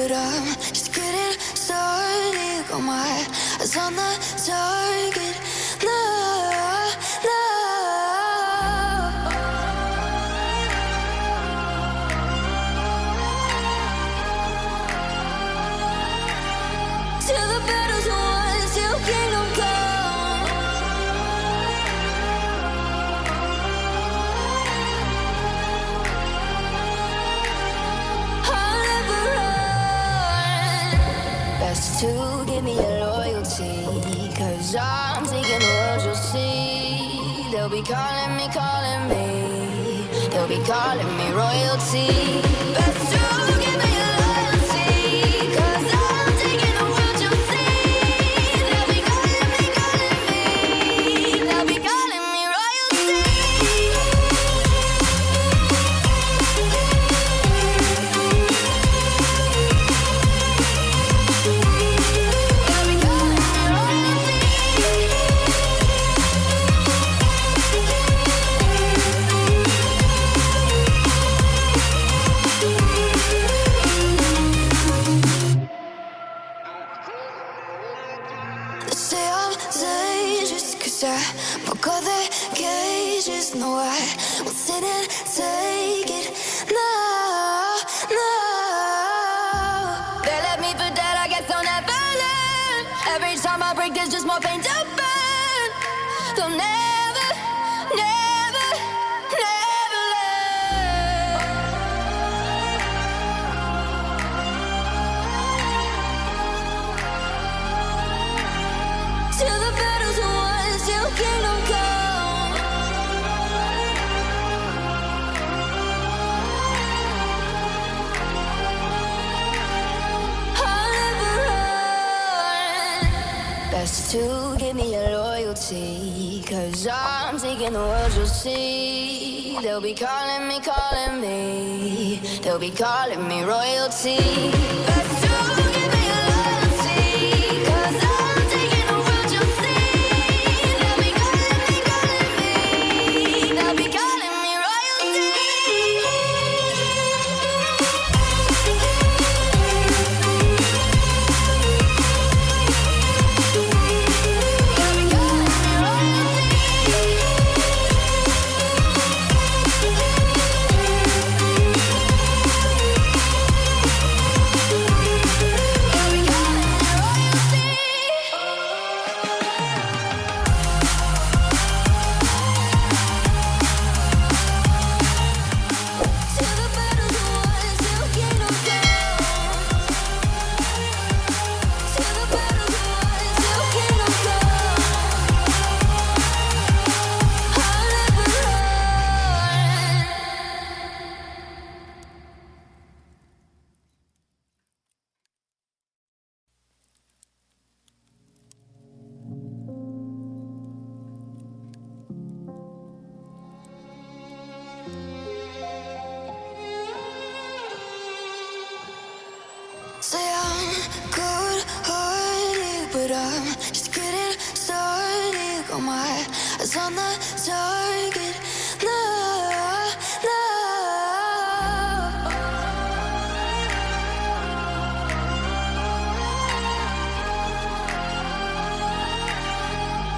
but I'm just getting started. Got my eyes on the target. No, no. Till the battle's won, till kingdom come. I'll never run. Best to give me your loyalty, 'cause I'm taking the world, you'll see. They'll be calling me, they'll be calling me royalty. Best to give me your loyalty, 'cause I'm taking the world, you'll see. They'll be calling me, they'll be calling me royalty. They'll be calling me royalty. They say I'm dangerous 'cause I broke all the cages. No, I won't sit and take it. No, no. They left me for dead, I guess I'll never learn. Every time I break, there's just more pain to burn. They'll never, never, never learn. Till the battle's won, till kingdom come. I'll never run. Best to give me your loyalty, 'cause I'm taking the world, you'll see. They'll be calling me, they'll be calling me royalty. Best to give me your loyalty, 'cause I'm taking the world, you'll see. They'll be calling me, they'll be calling me royalty. They'll be calling me royalty. They'll be calling me royalty. Till the battle's won, till kingdom come. Till the battle's won, till kingdom come. I'll never run. Say I'm good-hearted, but I'm just getting started. Got my eyes on the target. No, no.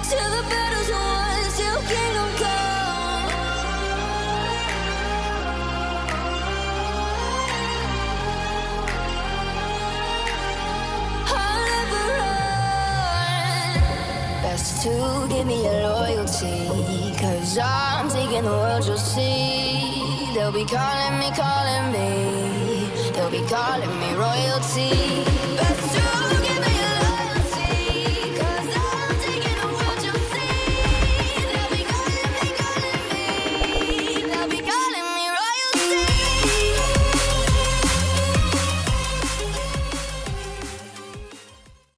Till the battle's won, till kingdom come. I'll never run. Best to give me your loyalty, 'cause I'm taking the world, you'll see. They'll be calling me, they'll be calling me royalty.